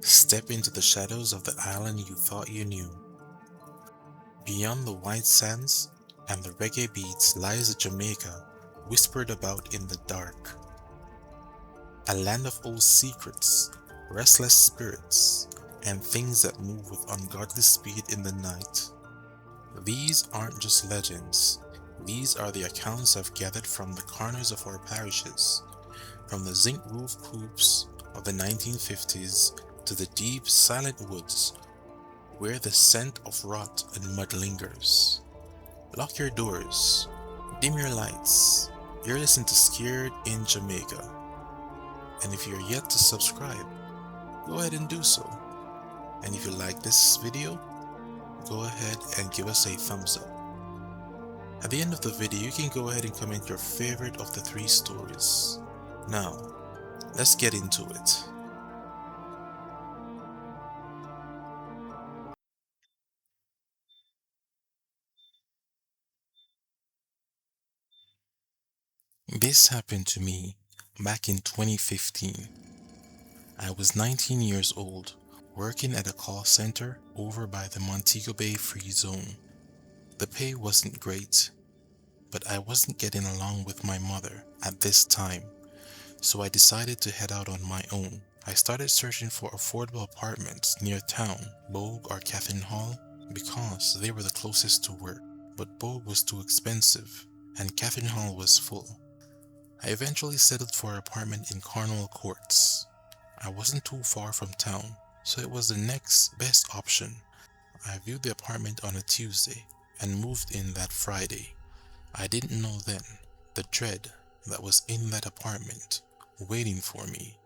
Step into the shadows of the island you thought you knew. Beyond the white sands and the reggae beats lies Jamaica, whispered about in the dark. A land of old secrets, restless spirits, and things that move with ungodly speed in the night. These aren't just legends. These are the accounts I've gathered from the corners of our parishes, from the zinc roof coops of the 1950s to the deep, silent woods where the scent of rot and mud lingers. Lock your doors, dim your lights. You're listening to Scared in Jamaica. And if you're yet to subscribe, go ahead and do so. And if you like this video, go ahead and give us a thumbs up. At the end of the video, you can go ahead and comment your favorite of the 3 stories. Now, let's get into it. This happened to me back in 2015. I was 19 years old, working at a call center over by the Montego Bay free zone. The pay wasn't great, but I wasn't getting along with my mother at this time, so I decided to head out on my own. I started searching for affordable apartments near town, Bogue or Catherine Hall, because they were the closest to work. But Bogue was too expensive, and Catherine Hall was full. I eventually settled for an apartment in Cornwall Courts. I wasn't too far from town, so it was the next best option. I viewed the apartment on a Tuesday and moved in that Friday. I didn't know then the dread that was in that apartment waiting for me.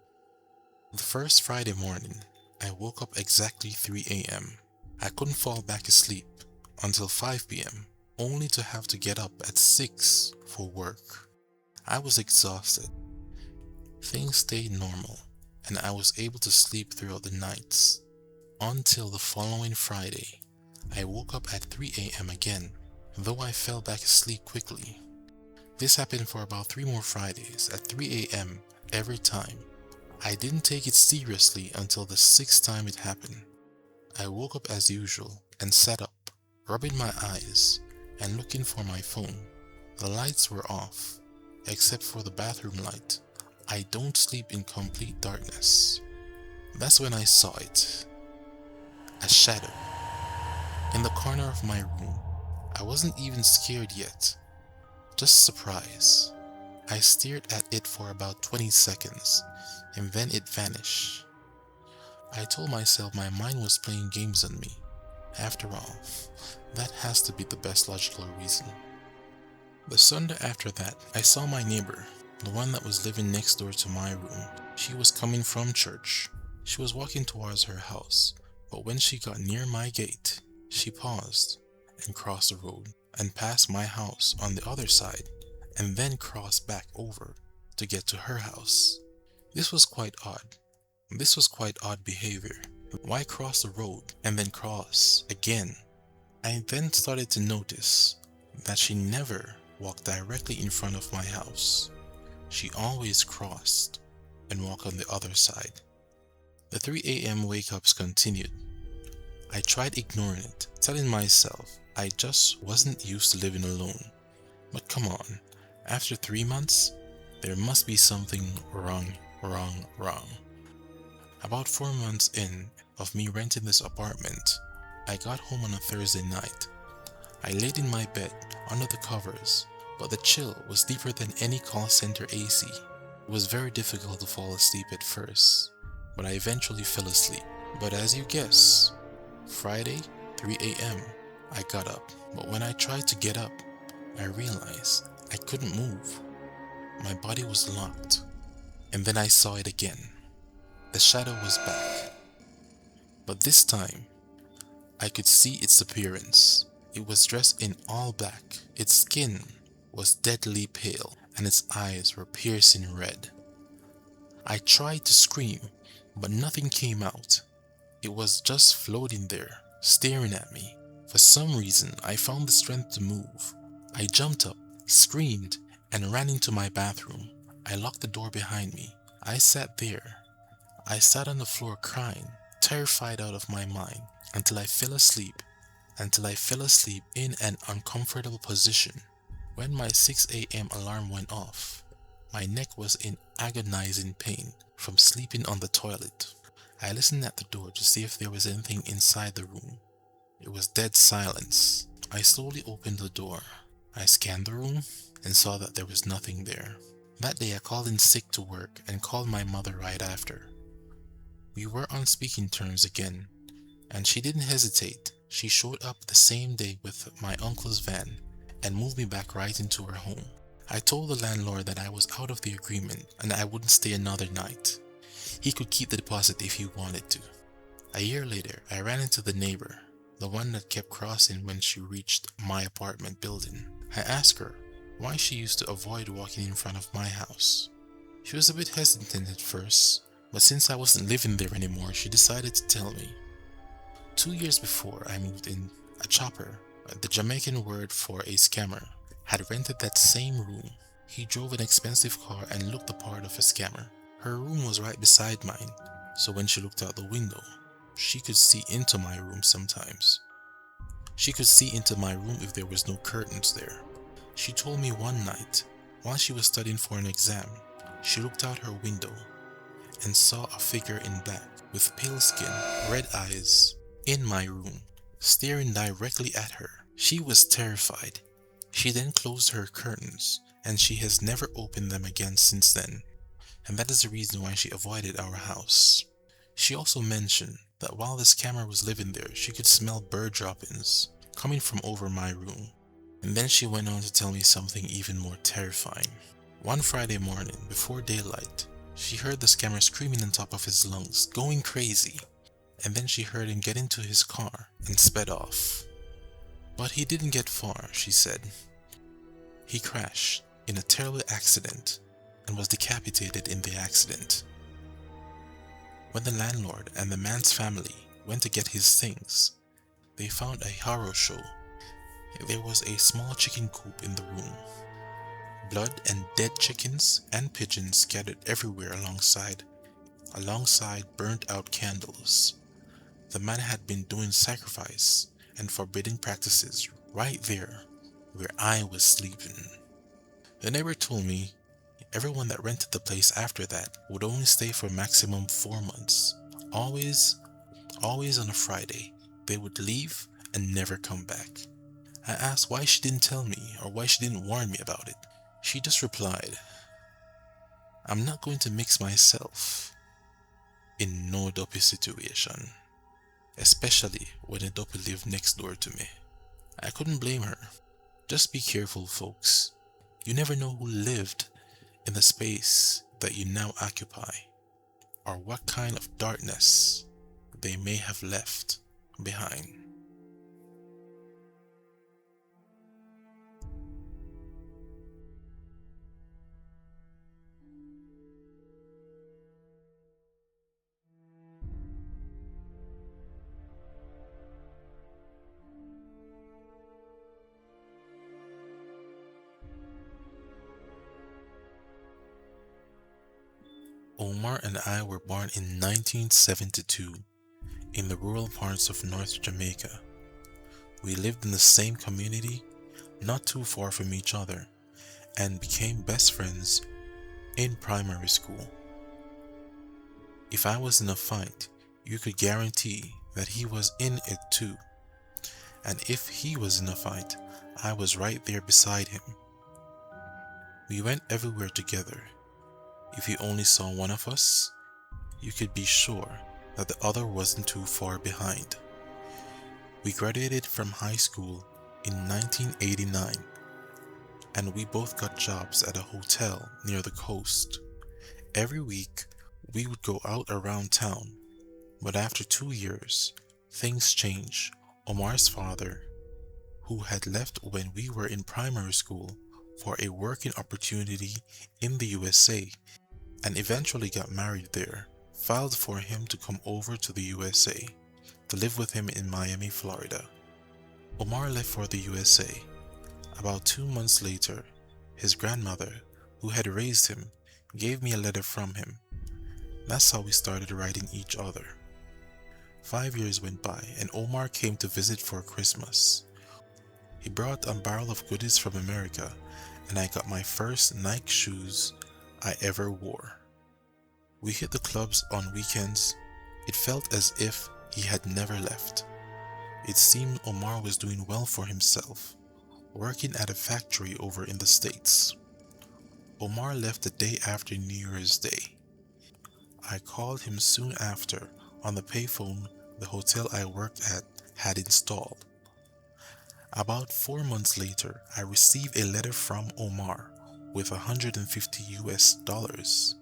The first Friday morning, I woke up exactly 3 a.m. I couldn't fall back asleep until 5 p.m., only to have to get up at 6 for work. I was exhausted. Things stayed normal, and I was able to sleep throughout the nights. Until the following Friday, I woke up at 3 a.m. again, though I fell back asleep quickly. This happened for about 3 more Fridays at 3 a.m. every time. I didn't take it seriously until the 6th time it happened. I woke up as usual and sat up, rubbing my eyes and looking for my phone. The lights were off, except for the bathroom light. I don't sleep in complete darkness. That's when I saw it. A shadow. In the corner of my room. I wasn't even scared yet, just surprise. I stared at it for about 20 seconds, and then it vanished. I told myself my mind was playing games on me. After all, that has to be the best logical reason. The Sunday after that, I saw my neighbor, the one that was living next door to my room. She was coming from church. She was walking towards her house, but when she got near my gate, she paused and crossed the road and passed my house on the other side, and then crossed back over to get to her house. This was quite odd. This was quite odd behavior. Why cross the road and then cross again? I then started to notice that she never walked directly in front of my house. She always crossed and walked on the other side. The 3 a.m. wake-ups continued. I tried ignoring it, telling myself I just wasn't used to living alone. But come on, after 3 months, there must be something wrong. About 4 months in of me renting this apartment, I got home on a Thursday night. I laid in my bed under the covers, but the chill was deeper than any call center AC. It was very difficult to fall asleep at first, but I eventually fell asleep. But as you guess, Friday, 3 a.m., I got up. But when I tried to get up, I realized I couldn't move. My body was locked. And then I saw it again. The shadow was back. But this time, I could see its appearance. It was dressed in all black. Its skin was deadly pale, and its eyes were piercing red. I tried to scream, but nothing came out. It was just floating there, staring at me. For some reason, I found the strength to move. I jumped up, screamed, and ran into my bathroom. I locked the door behind me. I sat there. I sat on the floor crying terrified out of my mind until I fell asleep, in an uncomfortable position. When my 6 a.m. alarm went off, my neck was in agonizing pain from sleeping on the toilet. I listened at the door to see if there was anything inside the room. It was dead silence. I slowly opened the door. I scanned the room and saw that there was nothing there. That day I called in sick to work and called my mother right after. We were on speaking terms again, and she didn't hesitate. She showed up the same day with my uncle's van and moved me back right into her home. I told the landlord that I was out of the agreement and I wouldn't stay another night. He could keep the deposit if he wanted to. A year later, I ran into the neighbor, the one that kept crossing when she reached my apartment building. I asked her why she used to avoid walking in front of my house. She was a bit hesitant at first, but since I wasn't living there anymore, she decided to tell me. 2 years before I moved in, a chopper, the Jamaican word for a scammer, had rented that same room. He drove an expensive car and looked the part of a scammer. Her room was right beside mine, so when she looked out the window, she could see into my room sometimes. She could see into my room if there was no curtains there. She told me one night, while she was studying for an exam, she looked out her window and saw a figure in black with pale skin, red eyes, in my room, staring directly at her. She was terrified. She then closed her curtains, and she has never opened them again since then, and that is the reason why she avoided our house. She also mentioned that while the scammer was living there, she could smell bird droppings coming from over my room. And then she went on to tell me something even more terrifying. One Friday morning, before daylight, she heard the scammer screaming on top of his lungs, going crazy, and then she heard him get into his car and sped off. But he didn't get far, she said. He crashed in a terrible accident and was decapitated in the accident. When the landlord and the man's family went to get his things, they found a horror show. There was a small chicken coop in the room. Blood and dead chickens and pigeons scattered everywhere alongside burnt out candles. The man had been doing sacrifice and forbidden practices right there where I was sleeping. The neighbor told me everyone that rented the place after that would only stay for maximum 4 months. Always on a Friday, they would leave and never come back. I asked why she didn't tell me or why she didn't warn me about it. She just replied, "I'm not going to mix myself in no dopey situation, especially when a dopey lived next door to me." I couldn't blame her. Just be careful, folks. You never know who lived in the space that you now occupy, or what kind of darkness they may have left behind. Omar and I were born in 1972 in the rural parts of North Jamaica. We lived in the same community, not too far from each other, and became best friends in primary school. If I was in a fight, you could guarantee that he was in it too. And if he was in a fight, I was right there beside him. We went everywhere together. If you only saw one of us, you could be sure that the other wasn't too far behind. We graduated from high school in 1989, and we both got jobs at a hotel near the coast. Every week, we would go out around town, but after 2 years, things changed. Omar's father, who had left when we were in primary school for a working opportunity in the USA and eventually got married there, filed for him to come over to the USA to live with him in Miami, Florida. Omar left for the USA. About 2 months later, his grandmother, who had raised him, gave me a letter from him. That's how we started writing each other. 5 years went by and Omar came to visit for Christmas. He brought a barrel of goodies from America and I got my first Nike shoes I ever wore. We hit the clubs on weekends. It felt as if he had never left. It seemed Omar was doing well for himself, working at a factory over in the States. Omar left the day after New Year's Day. I called him soon after on the payphone the hotel I worked at had installed. About 4 months later, I received a letter from Omar with $150.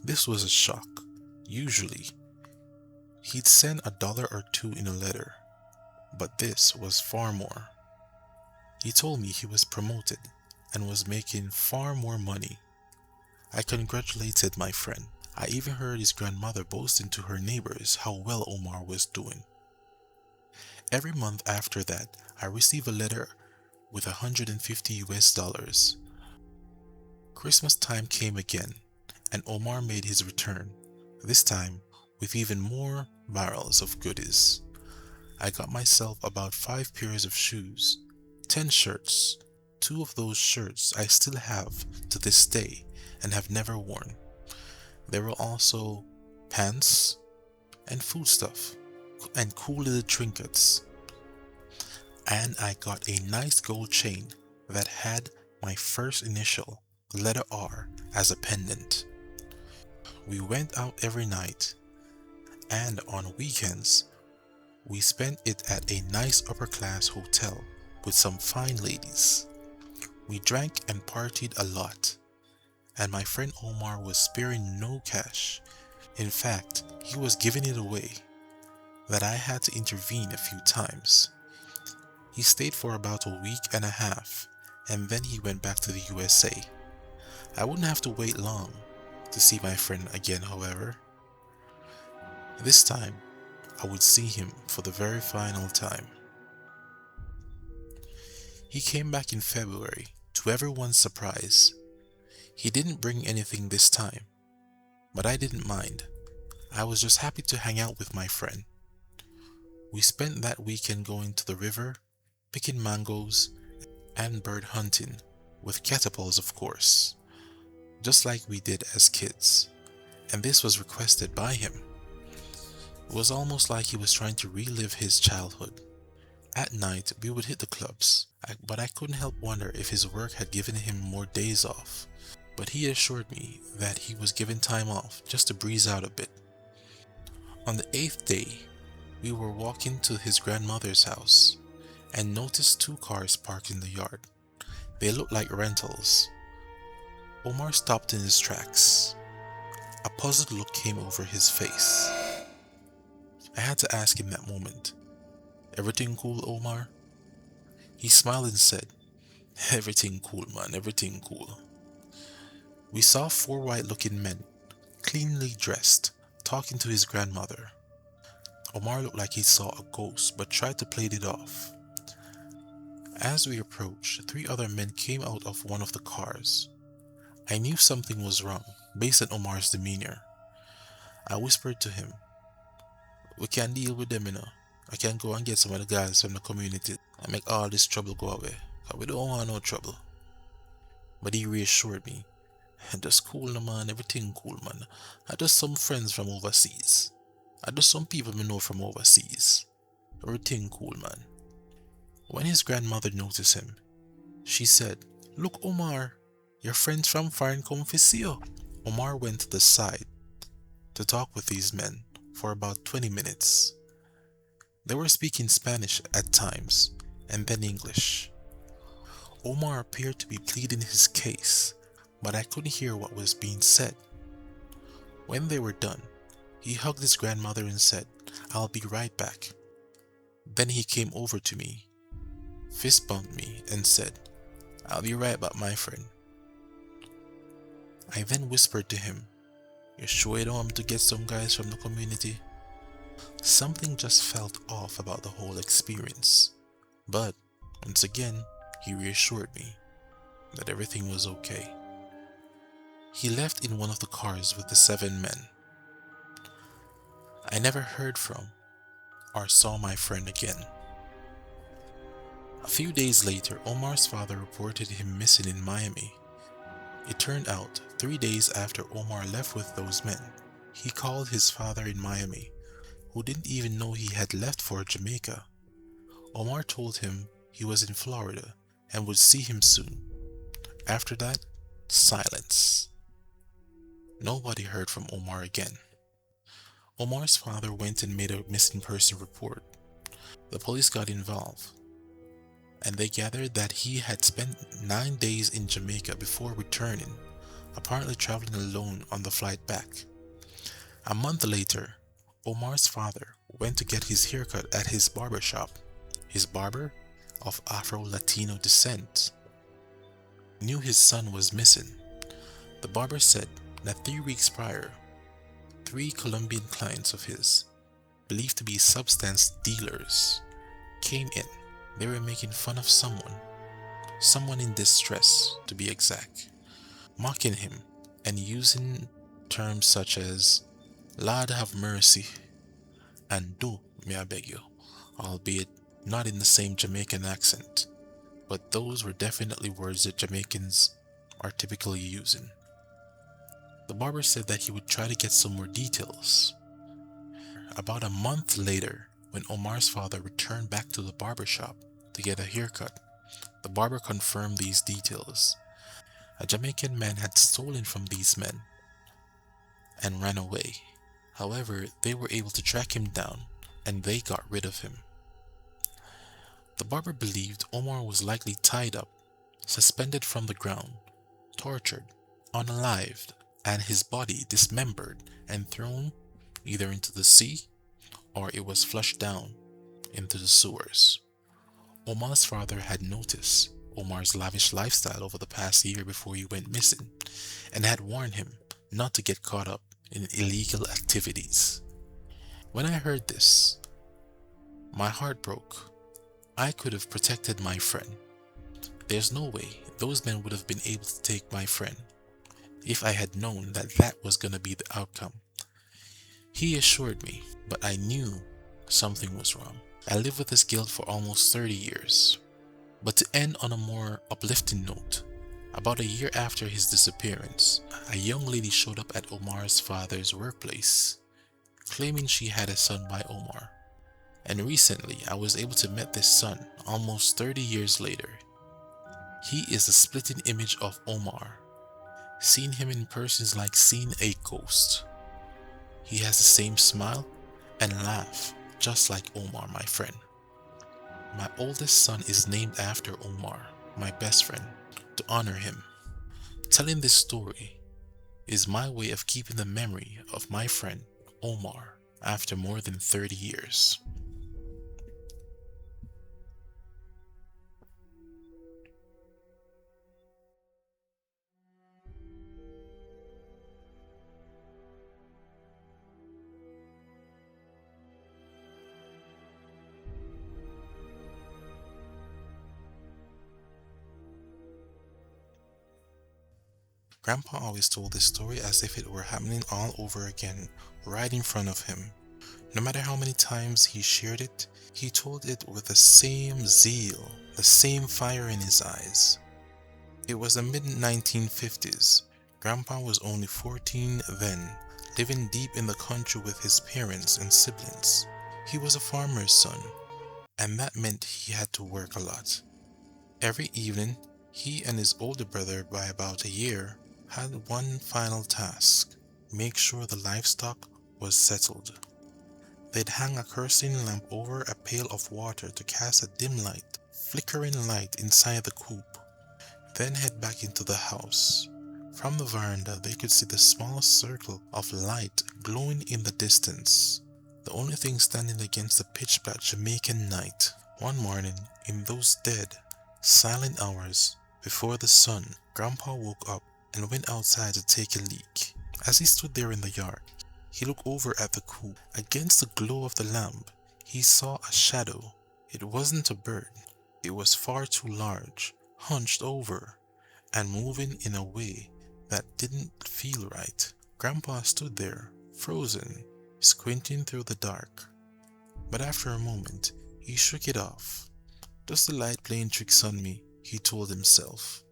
This was a shock. Usually, he'd send $1 or two in a letter, but this was far more. He told me he was promoted and was making far more money. I congratulated my friend. I even heard his grandmother boasting to her neighbors how well Omar was doing. Every month after that, I received a letter with $150. Christmas time came again, and Omar made his return, this time with even more barrels of goodies. I got myself about 5 pairs of shoes, 10 shirts. 2 of those shirts I still have to this day and have never worn. There were also pants and foodstuff and cool little trinkets. And I got a nice gold chain that had my first initial, the letter R, as a pendant. We went out every night, and on weekends, we spent it at a nice upper-class hotel with some fine ladies. We drank and partied a lot, and my friend Omar was sparing no cash. In fact, he was giving it away, that I had to intervene a few times. He stayed for about a week and a half, and then he went back to the USA. I wouldn't have to wait long to see my friend again, however. This time, I would see him for the very final time. He came back in February, to everyone's surprise. He didn't bring anything this time, but I didn't mind. I was just happy to hang out with my friend. We spent that weekend going to the river, picking mangoes, and bird hunting, with catapults of course, just like we did as kids, and this was requested by him. It was almost like he was trying to relive his childhood. At night, we would hit the clubs, but I couldn't help wonder if his work had given him more days off. But he assured me that he was given time off just to breeze out a bit. On the 8th day, we were walking to his grandmother's house and noticed 2 cars parked in the yard. They looked like rentals. Omar stopped in his tracks. A puzzled look came over his face. I had to ask him that moment, "Everything cool, Omar?" He smiled and said, "Everything cool, man, everything cool." We saw 4 white-looking men, cleanly dressed, talking to his grandmother. Omar looked like he saw a ghost but tried to play it off. As we approached, 3 other men came out of one of the cars. I knew something was wrong based on Omar's demeanor. I whispered to him, "We can deal with them, you know. I can go and get some of the guys from the community and make all this trouble go away. 'Cause we don't want no trouble." But he reassured me, "Just cool, no, man. Everything cool, man. I just some friends from overseas. I just some people me know from overseas. Everything cool, man." When his grandmother noticed him, she said, "Look, Omar, your friends from foreign come to see you." Omar went to the side to talk with these men for about 20 minutes. They were speaking Spanish at times, and then English. Omar appeared to be pleading his case, but I couldn't hear what was being said. When they were done, he hugged his grandmother and said, "I'll be right back." Then he came over to me, fist bumped me, and said, "I'll be right back, my friend." I then whispered to him, "You sure you don't want me to get some guys from the community?" Something just felt off about the whole experience, but once again, he reassured me that everything was okay. He left in one of the cars with the 7 men. I never heard from or saw my friend again. A few days later, Omar's father reported him missing in Miami. It turned out 3 days after Omar left with those men, he called his father in Miami, who didn't even know he had left for Jamaica. Omar told him he was in Florida and would see him soon. After that, silence. Nobody heard from Omar again. Omar's father went and made a missing person report. The police got involved, and they gathered that he had spent 9 days in Jamaica before returning, apparently traveling alone on the flight back. A month later, Omar's father went to get his haircut at his barber shop. His barber, of Afro-Latino descent, knew his son was missing. The barber said that 3 weeks prior, 3 Colombian clients of his, believed to be substance dealers, came in. They were making fun of someone in distress to be exact, mocking him and using terms such as "Lord have mercy" and "Do me I beg you," albeit not in the same Jamaican accent, but those were definitely words that Jamaicans are typically using. The barber said that he would try to get some more details. About a month later, when Omar's father returned back to the barber shop to get a haircut, the barber confirmed these details. A Jamaican man had stolen from these men and ran away. However, they were able to track him down and they got rid of him. The barber believed Omar was likely tied up, suspended from the ground, tortured, unalived, and his body dismembered and thrown either into the sea or it was flushed down into the sewers. Omar's father had noticed Omar's lavish lifestyle over the past year before he went missing and had warned him not to get caught up in illegal activities. When I heard this, my heart broke. I could have protected my friend. There's no way those men would have been able to take my friend if I had known that that was going to be the outcome. He assured me, but I knew something was wrong. I lived with this guilt for almost 30 years. But to end on a more uplifting note, about a year after his disappearance, a young lady showed up at Omar's father's workplace, claiming she had a son by Omar. And recently, I was able to meet this son almost 30 years later. He is a splitting image of Omar. Seeing him in person is like seeing a ghost. He has the same smile and laugh, just like Omar, my friend. My oldest son is named after Omar, my best friend, to honor him. Telling this story is my way of keeping the memory of my friend, Omar, after more than 30 years. Grandpa always told this story as if it were happening all over again, right in front of him. No matter how many times he shared it, he told it with the same zeal, the same fire in his eyes. It was the mid-1950s. Grandpa was only 14 then, living deep in the country with his parents and siblings. He was a farmer's son, and that meant he had to work a lot. Every evening, he and his older brother by about a year had one final task: make sure the livestock was settled. They'd hang a kerosene lamp over a pail of water to cast a dim light, flickering light inside the coop, then head back into the house. From the veranda, they could see the smallest circle of light glowing in the distance, the only thing standing against the pitch-black Jamaican night. One morning, in those dead, silent hours before the sun, Grandpa woke up and went outside to take a leak. As he stood there in the yard, he looked over at the coop. Against the glow of the lamp, he saw a shadow. It wasn't a bird. It was far too large, hunched over, and moving in a way that didn't feel right. Grandpa stood there, frozen, squinting through the dark. But after a moment, he shook it off. Just the light playing tricks on me, he told himself,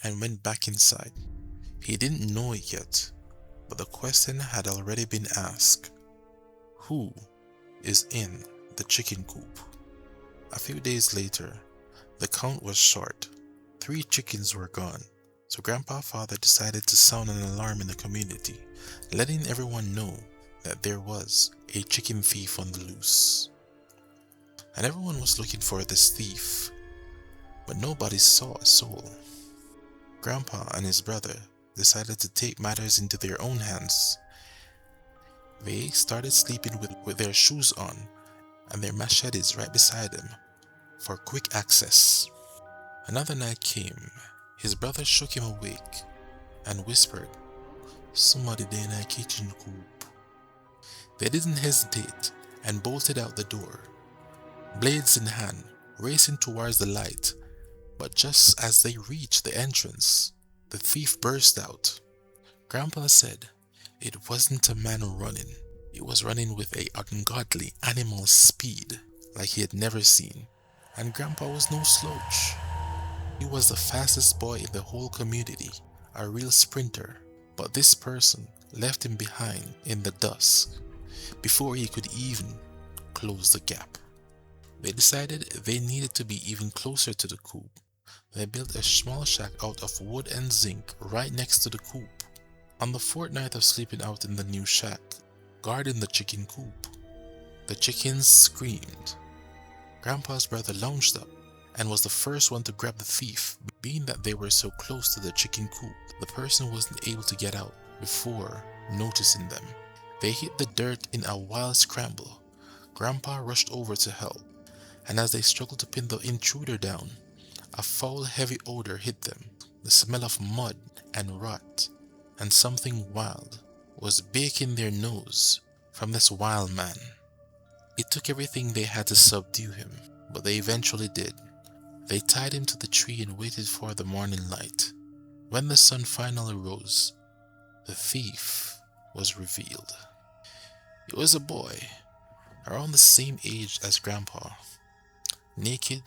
and went back inside. He didn't know it yet, but the question had already been asked. Who is in the chicken coop? A few days later, the count was short. 3 chickens were gone, so Grandpa Father decided to sound an alarm in the community, letting everyone know that there was a chicken thief on the loose. And everyone was looking for this thief, but nobody saw a soul. Grandpa and his brother decided to take matters into their own hands. They started sleeping with their shoes on and their machetes right beside them for quick access. Another night came. His brother shook him awake and whispered, "Somebody there in our kitchen coop." They didn't hesitate and bolted out the door, blades in hand, racing towards the light. But just as they reached the entrance, the thief burst out. Grandpa said it wasn't a man running. It was running with a ungodly animal speed like he had never seen. And Grandpa was no slouch. He was the fastest boy in the whole community, a real sprinter. But this person left him behind in the dusk before he could even close the gap. They decided they needed to be even closer to the coop. They built a small shack out of wood and zinc right next to the coop. On the 4th night of sleeping out in the new shack, guarding the chicken coop, the chickens screamed. Grandpa's brother lounged up and was the first one to grab the thief. Being that they were so close to the chicken coop, the person wasn't able to get out before noticing them. They hit the dirt in a wild scramble. Grandpa rushed over to help, and as they struggled to pin the intruder down, a foul, heavy odor hit them, the smell of mud and rot, and something wild was baking their nose from this wild man. It took everything they had to subdue him, but they eventually did. They tied him to the tree and waited for the morning light. When the sun finally rose, the thief was revealed. It was a boy, around the same age as Grandpa, naked,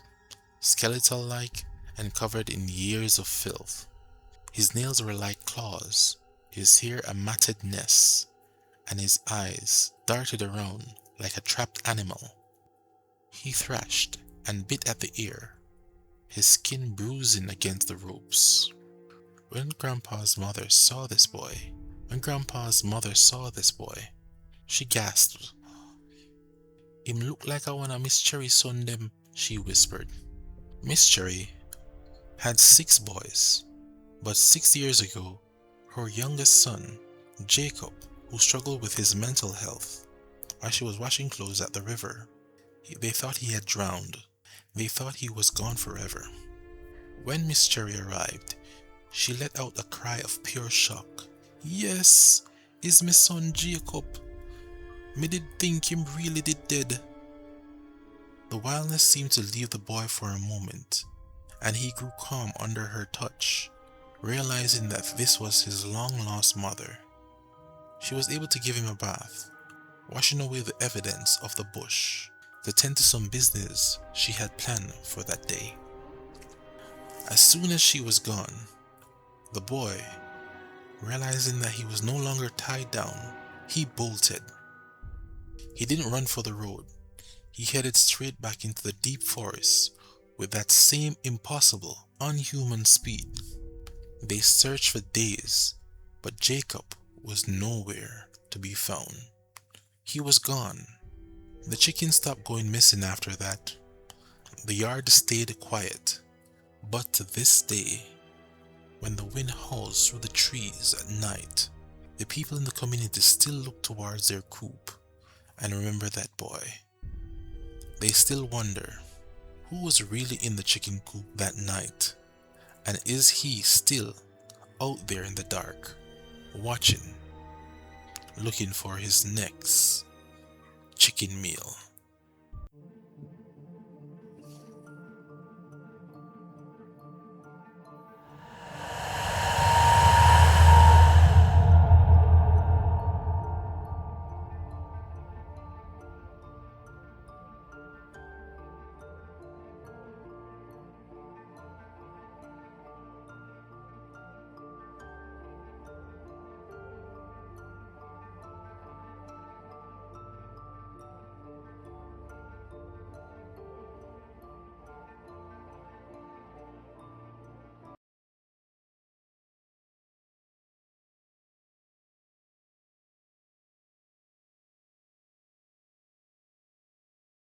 skeletal-like, and covered in years of filth. His nails were like claws, his hair a matted mess, and his eyes darted around like a trapped animal. He thrashed and bit at the air, his skin bruising against the ropes. When Grandpa's mother saw this boy, she gasped. "Him look like I wanna Miss Cherry son them," she whispered. Miss Cherry had 6 boys, but 6 years ago, her youngest son, Jacob, who struggled with his mental health, while she was washing clothes at the river, they thought he had drowned. They thought he was gone forever. When Miss Cherry arrived, she let out a cry of pure shock. "Yes, it's my son Jacob. Me did think him really did dead." The wildness seemed to leave the boy for a moment, and he grew calm under her touch, realizing that this was his long-lost mother. She was able to give him a bath, washing away the evidence of the bush, to tend to some business she had planned for that day. As soon as she was gone, the boy, realizing that he was no longer tied down, he bolted. He didn't run for the road. He headed straight back into the deep forest with that same impossible, unhuman speed. They searched for days, but Jacob was nowhere to be found. He was gone. The chickens stopped going missing after that. The yard stayed quiet, but to this day, when the wind howls through the trees at night, the people in the community still look towards their coop and remember that boy. They still wonder who was really in the chicken coop that night, and is he still out there in the dark, watching, looking for his next chicken meal.